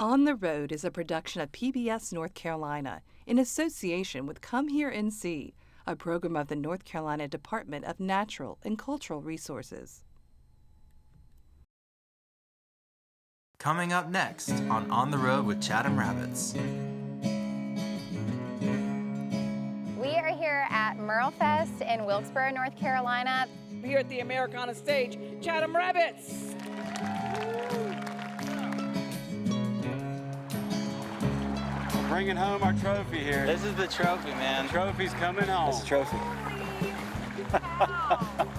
On the Road is a production of PBS North Carolina in association with Come Here NC, a program of the North Carolina Department of Natural and Cultural Resources. Coming up next on the Road with Chatham Rabbits. We are here at MerleFest in Wilkesboro, North Carolina. Here at the Americana stage, Chatham Rabbits. Bringing home our trophy here. This is the trophy, man. Trophy's coming home. This is trophy.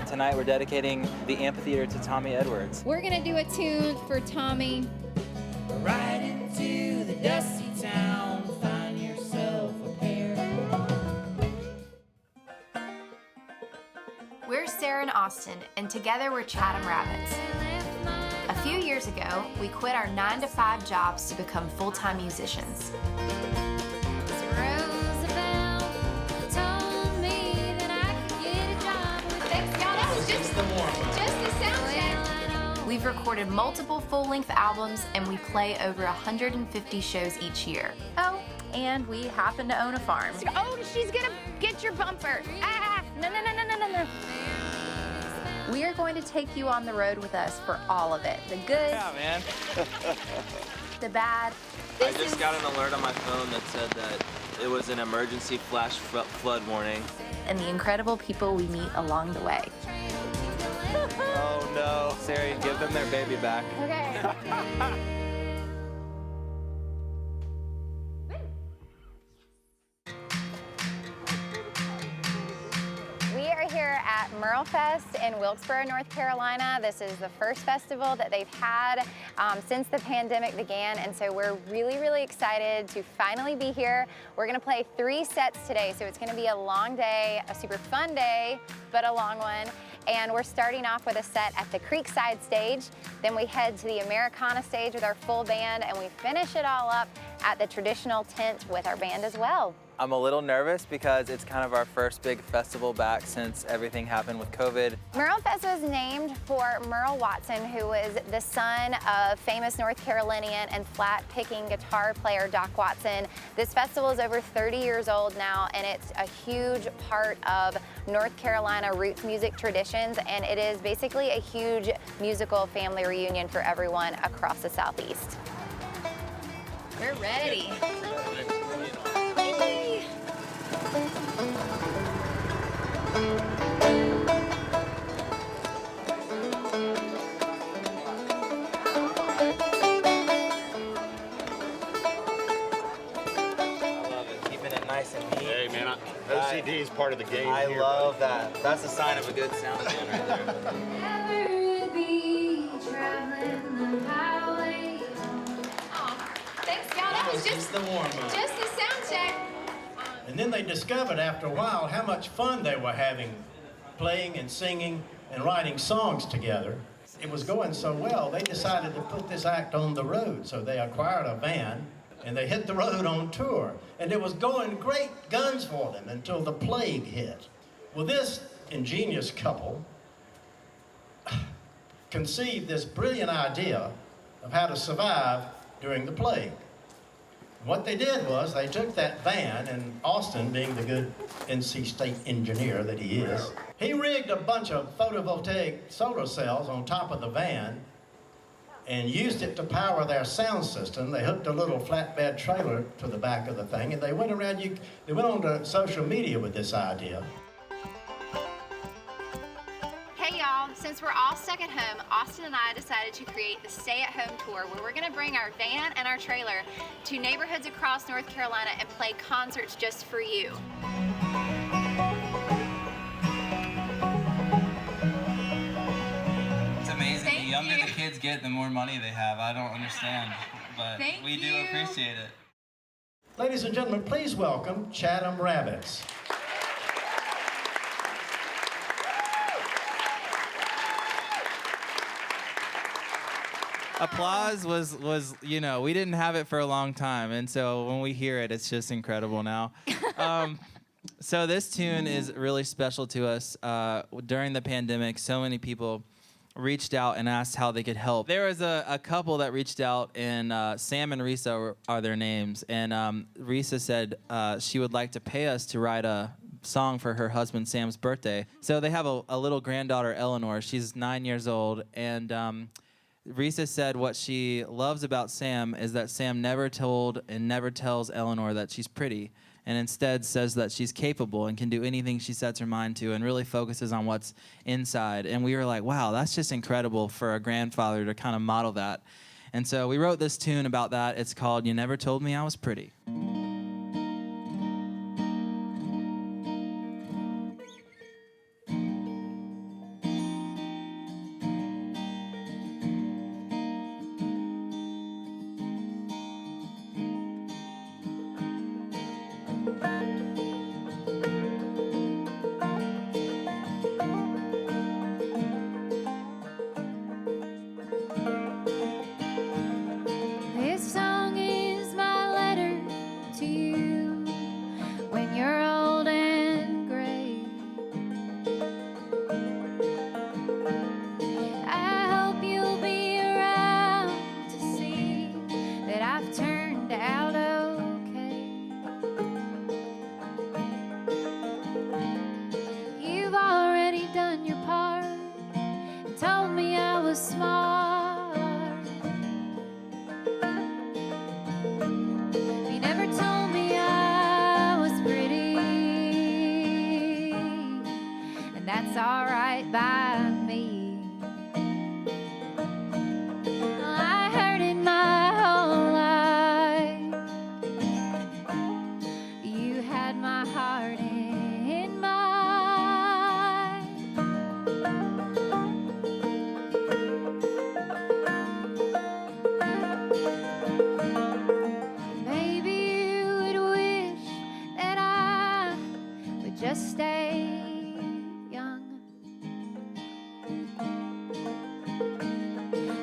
Tonight we're dedicating the Amphitheater to Tommy Edwards. We're gonna do a tune for Tommy. Ride into the dusty town, find yourself a pair. We're Sarah and Austin, and together we're Chatham Rabbits. A few years ago, we quit our 9-to-5 jobs to become full-time musicians. We've recorded multiple full-length albums, and we play over 150 shows each year. Oh, and we happen to own a farm. Oh, she's gonna get your bumper. Ah, no. We are going to take you on the road with us for all of it. The good, Yeah, man. the bad. I just got an alert on my phone that said that it was an emergency flash flood warning. And the incredible people we meet along the way. Oh no. Sarah, give them their baby back. Okay. We are here at MerleFest in Wilkesboro, North Carolina. This is the first festival that they've had since the pandemic began, and so we're really excited to finally be here. We're gonna play 3 sets today, so it's gonna be a long day, a super fun day, but a long one. And we're starting off with a set at the Creekside stage. Then we head to the Americana stage with our full band, and we finish it all up at the traditional tent with our band as well. I'm a little nervous because it's kind of our first big festival back since everything happened with COVID. MerleFest was named for Merle Watson, who was the son of famous North Carolinian and flat-picking guitar player Doc Watson. This festival is over 30 years old now, and it's a huge part of North Carolina roots music traditions, and it is basically a huge musical family reunion for everyone across the Southeast. We're ready. Hey man, OCD is part of the game. I here, love that. That's a sign of a good sound man right there. Thanks, y'all. That was just the warm-up. just the sound check. And then they discovered after a while how much fun they were having playing and singing and writing songs together. It was going so well, they decided to put this act on the road. So they acquired a van and they hit the road on tour. And it was going great guns for them until the plague hit. Well, this ingenious couple conceived this brilliant idea of how to survive during the plague. What they did was they took that van, and Austin, being the good NC State engineer that he is, he rigged a bunch of photovoltaic solar cells on top of the van and used it to power their sound system. They hooked a little flatbed trailer to the back of the thing, and they went around, they went on to social media with this idea. Hey y'all, since we're all stuck at home, Austin and I decided to create the Stay at Home Tour, where we're gonna bring our van and our trailer to neighborhoods across North Carolina and play concerts just for you. It's amazing. The younger the kids get, the more money they have. I don't understand, but we do appreciate it. Ladies and gentlemen, please welcome Chatham Rabbits. Applause was we didn't have it for a long time, and so when we hear it, it's just incredible now. So this tune is really special to us. During the pandemic, so many people reached out and asked how they could help. There was a couple that reached out, and Sam and Risa are their names. And Risa said she would like to pay us to write a song for her husband Sam's birthday. So they have a little granddaughter, Eleanor. She's 9 years old, and Risa said what she loves about Sam is that Sam never told and never tells Eleanor that she's pretty, and instead says that she's capable and can do anything she sets her mind to, and really focuses on what's inside. And we were like, wow, that's just incredible for a grandfather to kind of model that. And so we wrote this tune about that. It's called You Never Told Me I Was Pretty. This song is my letter to you when you're old and gray. I hope you'll be around to see that I've turned out okay. You've already done your part and told me I was smart. You never told me I was pretty, and that's all right by me. I heard it my whole life. You had my heart in mind. Maybe you would wish that I would just stay young.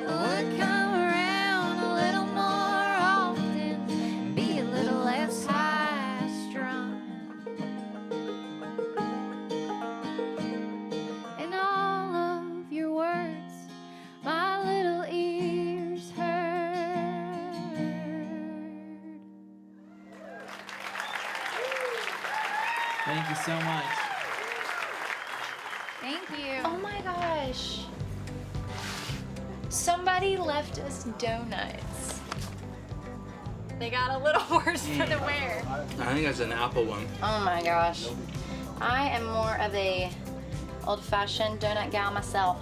Would come around a little more often, be a little less high strung. And all of your words, my little ears heard. Thank you so much. Thank you. Oh my gosh. Somebody left us donuts. They got a little worse for the wear. I think that's an apple one. Oh my gosh. I am more of a old-fashioned donut gal myself.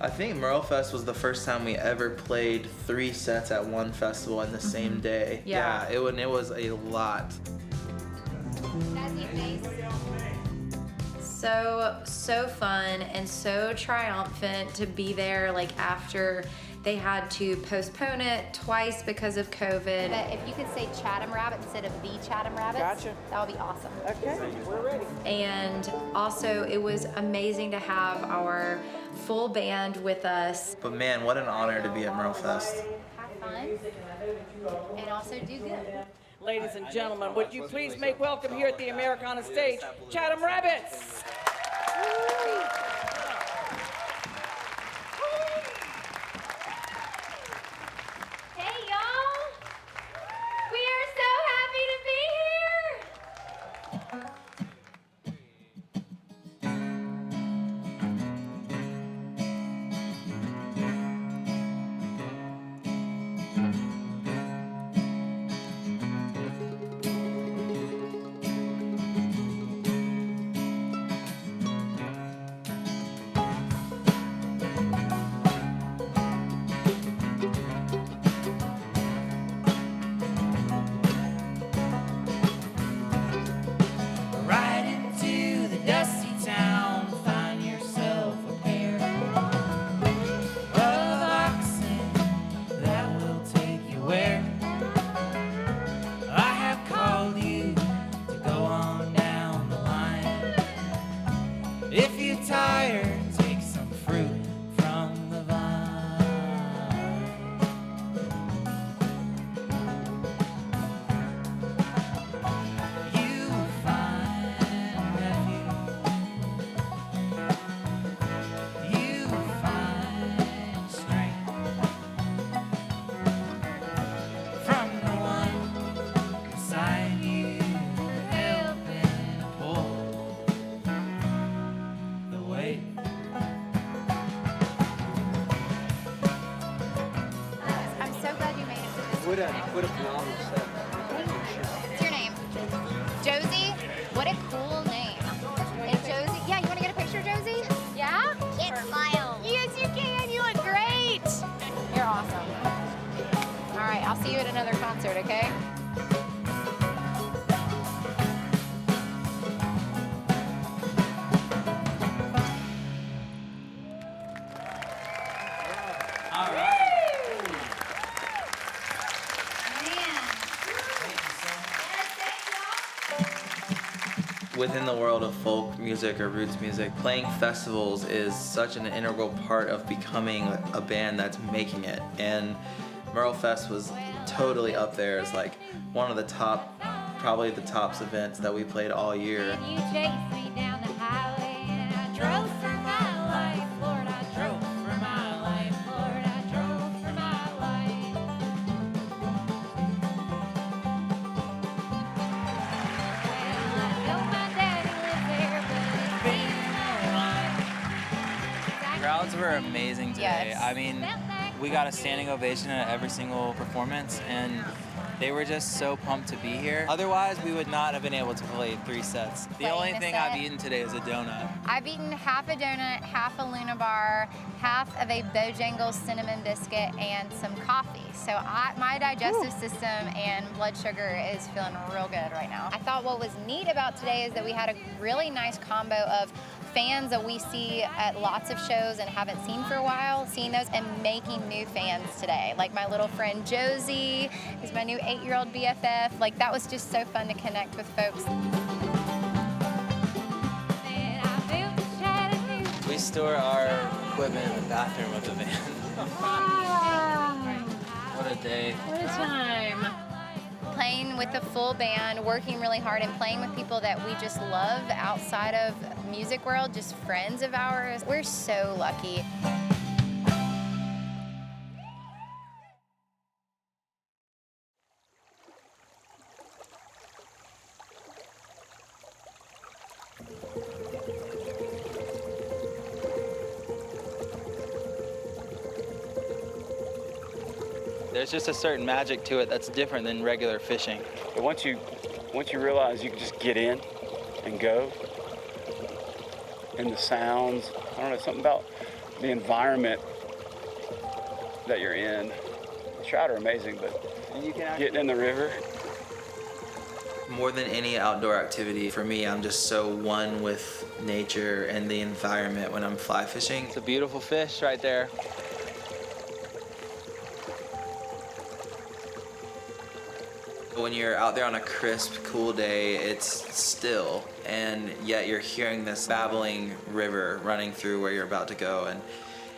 I think MerleFest was the first time we ever played 3 sets at one festival in the same day. Yeah. It was a lot. So fun and so triumphant to be there, like after they had to postpone it twice because of COVID. But if you could say Chatham Rabbit instead of the Chatham Rabbits, Gotcha. that would be awesome. Okay, we're ready. And also it was amazing to have our full band with us. But man, what an honor to be at MerleFest. Have fun and also do good. Ladies and gentlemen, would you please make welcome here at the Americana stage, Chatham Rabbits. Hey, y'all! We are so happy to be here! What a phenomenal set. What's your name? Josie? What a cool name. And Josie, yeah, you want to get a picture, Josie? Yeah? Can't smile. Yes, you can. You look great. You're awesome. All right, I'll see you at another concert, okay? All right. Within the world of folk music or roots music, playing festivals is such an integral part of becoming a band that's making it. And MerleFest was totally up there as like one of the top, probably the tops events that we played all year. You chased me down the highway and I drove for my life, Lord, I drove for my life, Lord, I drove for my life. Well, I know my daddy lives there, but it's been a while. Crowds were amazing today. Yes. I mean, we got a standing ovation at every single performance, and they were just so pumped to be here. Otherwise, we would not have been able to play 3 sets. The Playing only the thing set. I've eaten today is a donut. I've eaten half a donut, half a Luna bar, half of a Bojangles cinnamon biscuit, and some coffee. So my digestive system and blood sugar is feeling real good right now. I thought what was neat about today is that we had a really nice combo of fans that we see at lots of shows and haven't seen for a while, seeing those and making new fans today. Like my little friend Josie, who's my new 8-year-old BFF. Like that was just so fun to connect with folks. We store our equipment in the bathroom of the van. What a day. What a time. Playing with the full band, working really hard, and playing with people that we just love outside of music world, just friends of ours. We're so lucky. There's just a certain magic to it that's different than regular fishing. But once you realize you can just get in and go, and the sounds, I don't know, something about the environment that you're in. The trout are amazing, but getting in the river. More than any outdoor activity, for me, I'm just so one with nature and the environment when I'm fly fishing. It's a beautiful fish right there. When you're out there on a crisp, cool day, it's still, and yet you're hearing this babbling river running through where you're about to go. And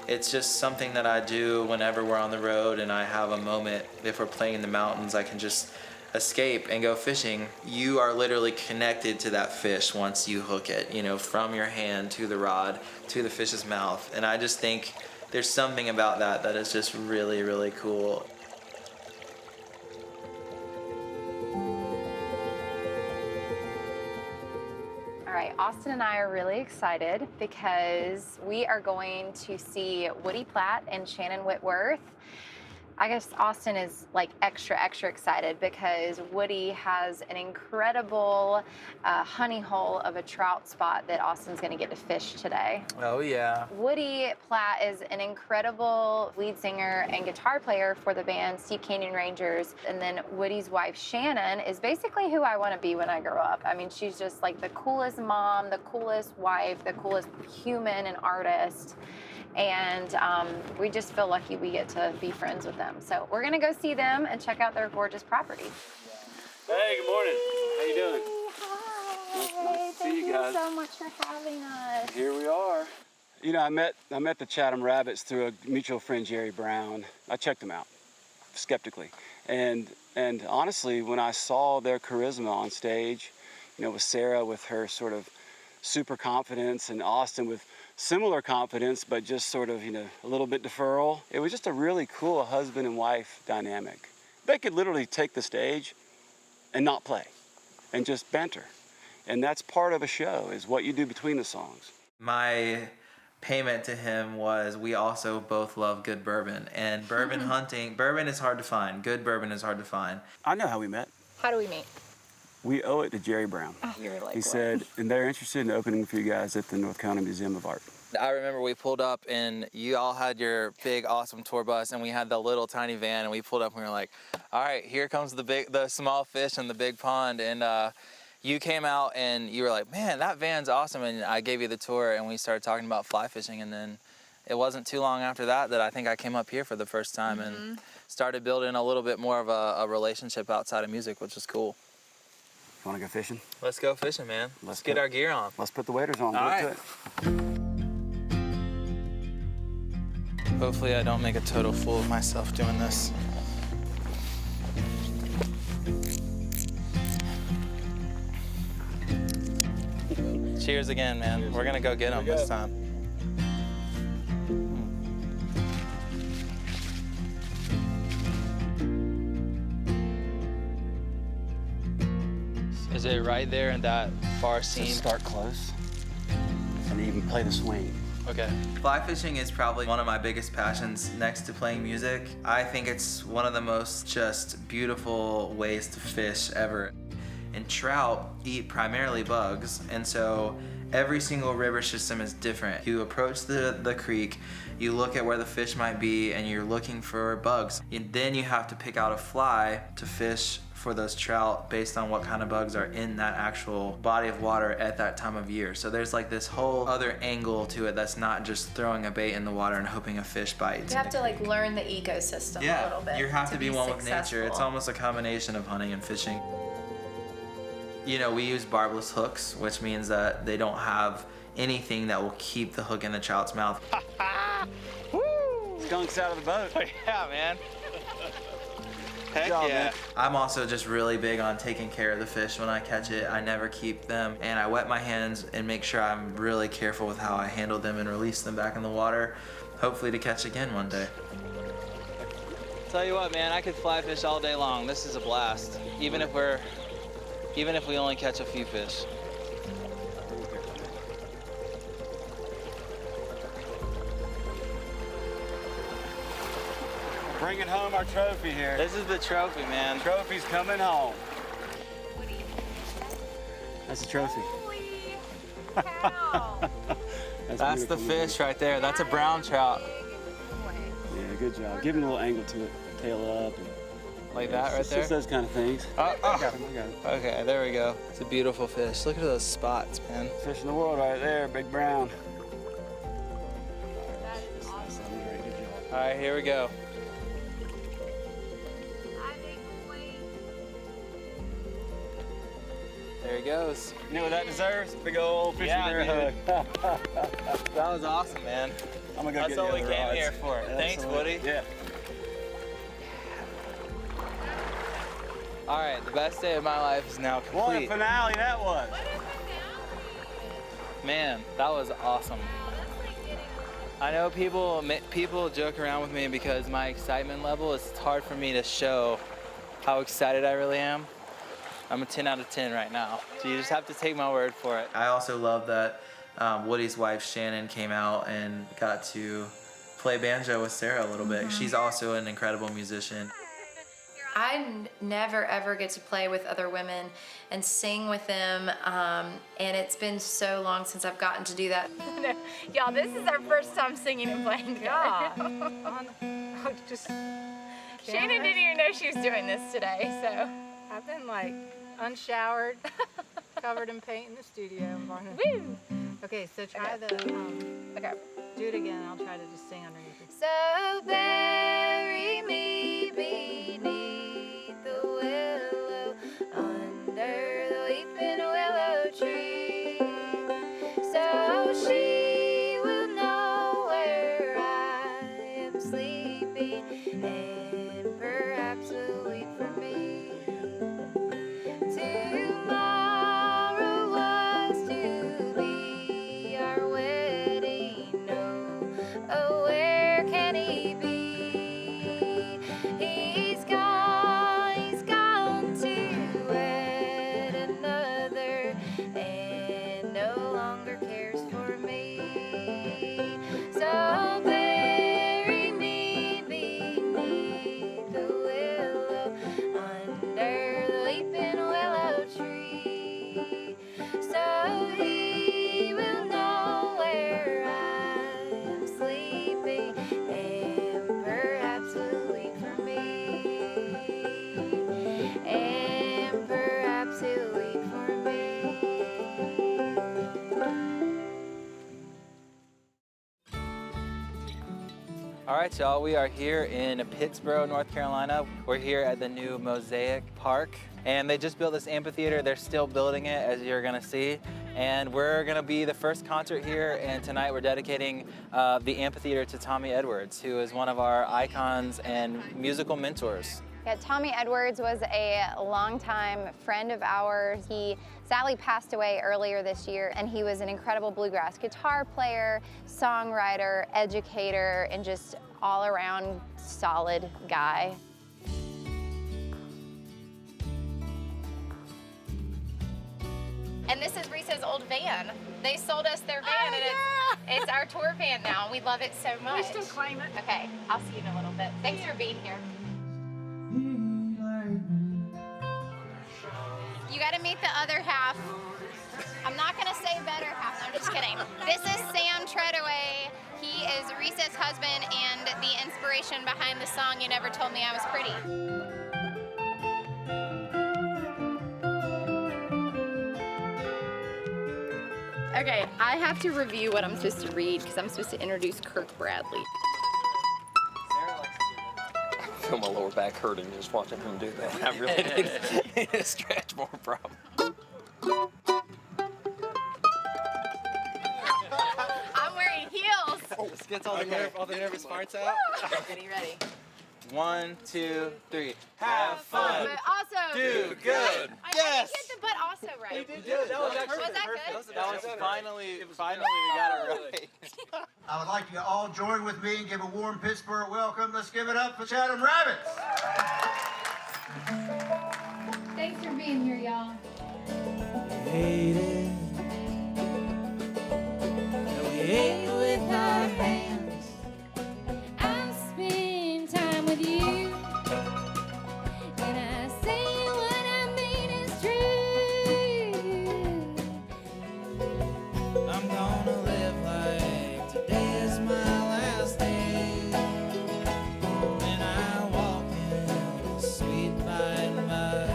it's just something that I do whenever we're on the road and I have a moment. If we're playing in the mountains, I can just escape and go fishing. You are literally connected to that fish once you hook it, you know, from your hand to the rod, to the fish's mouth. And I just think there's something about that that is just really, really cool. All right, Austin and I are really excited because we are going to see Woody Platt and Shannon Whitworth. I guess Austin is like extra excited because Woody has an incredible honey hole of a trout spot that Austin's gonna get to fish today. Oh yeah. Woody Platt is an incredible lead singer and guitar player for the band Steep Canyon Rangers. And then Woody's wife, Shannon, is basically who I wanna be when I grow up. I mean, she's just like the coolest mom, the coolest wife, the coolest human and artist. And we just feel lucky we get to be friends with them. So we're gonna go see them and check out their gorgeous property. Hey, good morning. How you doing? Hi. Nice to see you guys. Thank you so much for having us. Here we are. You know, I met the Chatham Rabbits through a mutual friend, Jerry Brown. I checked them out skeptically, and honestly, when I saw their charisma on stage, you know, with Sarah with her sort of super confidence and Austin with similar confidence, but just sort of, you know, a little bit deferral. It was just a really cool husband and wife dynamic. They could literally take the stage and not play and just banter. And that's part of a show, is what you do between the songs. My payment to him was we also both love good bourbon. And bourbon hunting, bourbon is hard to find. Good bourbon is hard to find. I know how we met. How do we meet? We owe it to Jerry Brown. Oh, you're like He said, and they're interested in opening for you guys at the North County Museum of Art. I remember we pulled up and you all had your big, awesome tour bus, and we had the little tiny van, and we pulled up and we were like, all right, here comes the small fish in the big pond. And you came out and you were like, man, that van's awesome. And I gave you the tour and we started talking about fly fishing. And then it wasn't too long after that I think I came up here for the first time and started building a little bit more of a relationship outside of music, which is cool. You want to go fishing? Let's go fishing, man. Let's get our gear on. Let's put the waders on. All right. Hopefully I don't make a total fool of myself doing this. Cheers again, man. Cheers. We're gonna go get them this time. Is it right there in that far scene? Just start close and even play the swing. Okay. Fly fishing is probably one of my biggest passions next to playing music. I think it's one of the most just beautiful ways to fish ever. And trout eat primarily bugs, and so every single river system is different. You approach the creek, you look at where the fish might be, and you're looking for bugs. And then you have to pick out a fly to fish for those trout based on what kind of bugs are in that actual body of water at that time of year. So there's like this whole other angle to it that's not just throwing a bait in the water and hoping a fish bites. You have to like learn the ecosystem a little bit. You have to be one with successful. nature. It's almost a combination of hunting and fishing. You know, we use barbless hooks, which means that they don't have anything that will keep the hook in the trout's mouth. Woo! Skunks out of the boat. Yeah, man. Heck job, yeah. man. I'm also just really big on taking care of the fish when I catch it. I never keep them, and I wet my hands and make sure I'm really careful with how I handle them and release them back in the water, hopefully to catch again one day. Tell you what, man, I could fly fish all day long. This is a blast, even if we only catch a few fish. Bringing home our trophy here. This is the trophy, man. Trophy's coming home. That's a trophy. Holy cow. That's the fish right there. That's a brown trout. Yeah, good job. Give him a little angle to it. Tail up. And, like that right there? Just those kind of things. I got him. Okay, there we go. It's a beautiful fish. Look at those spots, man. Fish in the world right there, big brown. That is awesome. All right, here we go. There he goes. You know what that deserves? Big old fish in there hug. That was awesome, man. I'm gonna go That's get all the we other came rods. here for. Thanks, Woody. Yeah. All right, the best day of my life is now complete. What a finale that was. Man, that was awesome. I know people joke around with me because my excitement level, it's hard for me to show how excited I really am. I'm a 10 out of 10 right now. So you just have to take my word for it. I also love that Woody's wife, Shannon, came out and got to play banjo with Sarah a little bit. She's also an incredible musician. I never ever get to play with other women and sing with them, and it's been so long since I've gotten to do that. Y'all, this is our first time singing and playing together. Shannon didn't even know she was doing this today, so. I've been like unshowered, covered in paint in the studio. Woo! Okay, so try the, okay. Do it again, I'll try to just sing underneath it. So bury me beneath the willow, under the weeping willow tree, so she will know where I am sleeping, and perhaps will weep for me. Tomorrow was to be our wedding, oh, where can he be? All right, y'all, we are here in Pittsboro, North Carolina. We're here at the new Mosaic Park, and they just built this amphitheater. They're still building it, as you're gonna see, and we're gonna be the first concert here, and tonight we're dedicating the amphitheater to Tommy Edwards, who is one of our icons and musical mentors. Yeah, Tommy Edwards was a longtime friend of ours. He sadly passed away earlier this year, and he was an incredible bluegrass guitar player, songwriter, educator, and just all-around solid guy. And this is Risa's old van. They sold us their van, and it's our tour van now. We love it so much. We still claim it. Okay, I'll see you in a little bit. Thanks for being here. You gotta meet the other half. I'm not gonna say better half, I'm just kidding. This is Sam Treadaway. He is Risa's husband and the inspiration behind the song You Never Told Me I Was Pretty. Okay, I have to review what I'm supposed to read because I'm supposed to introduce Kirk Bradley. I feel my lower back hurting just watching him do that. I really need to stretch more, problem. I'm wearing heels. Let's get all the nervous parts out. Ready, ready. 1, 2, 3. Have fun. But also do good. I didn't get the but also right. You did. That was actually Was that perfect. good? That was finally we got it right. I would like you to all join with me and give a warm Pittsburgh welcome. Let's give it up for Chatham Rabbits. Thanks for being here, y'all. Hate it. We ate with our hands. I'll spend time with you. When I say what I mean is true. I'm gonna live like today is my last day. When I walk in the sweet by and by.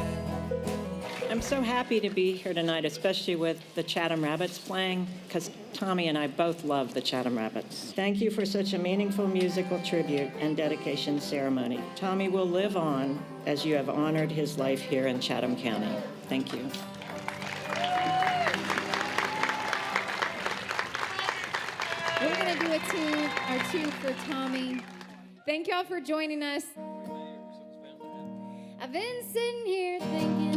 I'm so happy to be here tonight, especially with the Chatham Rabbits playing, because Tommy and I both love the Chatham Rabbits. Thank you for such a meaningful musical tribute and dedication ceremony. Tommy will live on as you have honored his life here in Chatham County. Thank you. We're gonna do our tune for Tommy. Thank y'all for joining us. I've been sitting here thinking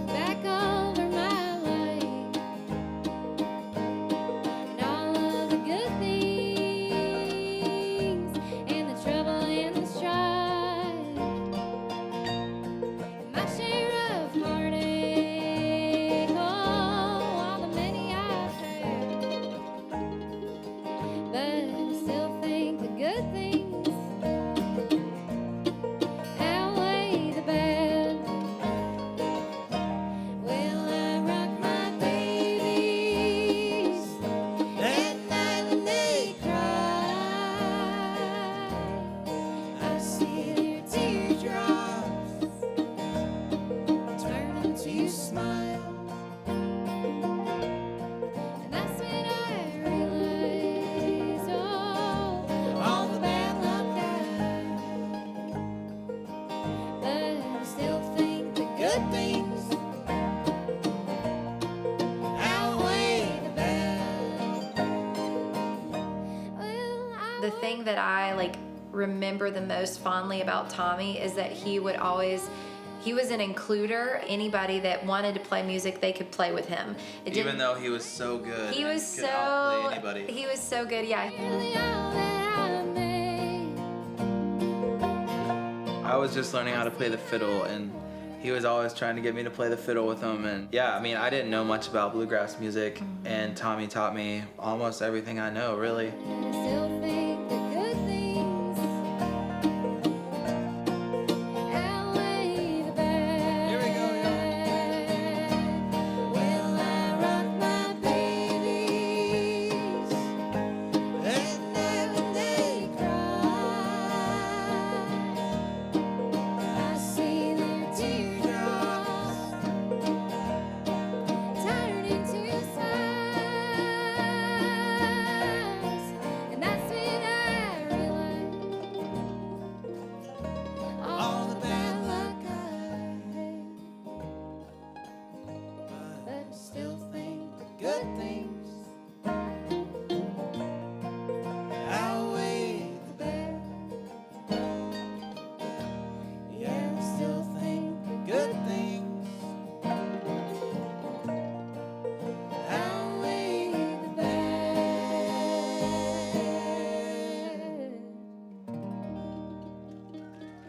back over my life and all of the good things and the trouble and the strife, my share of heartache, all the many I've had, but I still think the good things outweigh the bad. Well, I rock my babies at night when they cry. I see their teardrops turn into smiles, and that's when I realize, all the bad luck died. But I still think the good things outweigh the bad. The thing that I remember the most fondly about Tommy is that he was an includer. Anybody that wanted to play music, they could play with him. Even though he was so good. He was could outplay anybody. He was so good, yeah. I was just learning how to play the fiddle, and he was always trying to get me to play the fiddle with him. And yeah, I mean, I didn't know much about bluegrass music, and Tommy taught me almost everything I know, really. Still think the good things outweigh the bad. Here we go, Well, I rock my babies at night when they cry. I see their teardrops turn into smiles, and that's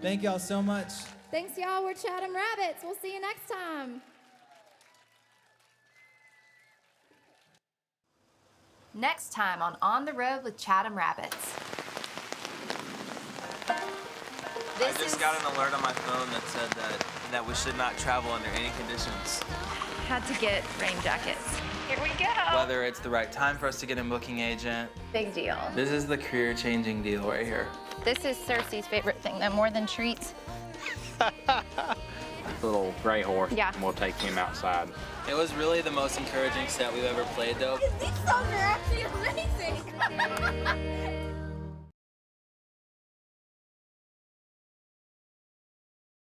Thank y'all so much. Thanks, y'all. We're Chatham Rabbits. We'll see you next time. Next time on the Road with Chatham Rabbits. I just got an alert on my phone that said that we should not travel under any conditions. Had to get rain jackets. Here we go. Whether it's the right time for us to get a booking agent. Big deal. This is the career-changing deal right here. This is Cersei's favorite thing, though, more than treats. Little gray horse. Yeah. We'll take him outside. It was really the most encouraging set we've ever played, though. These songs are actually amazing.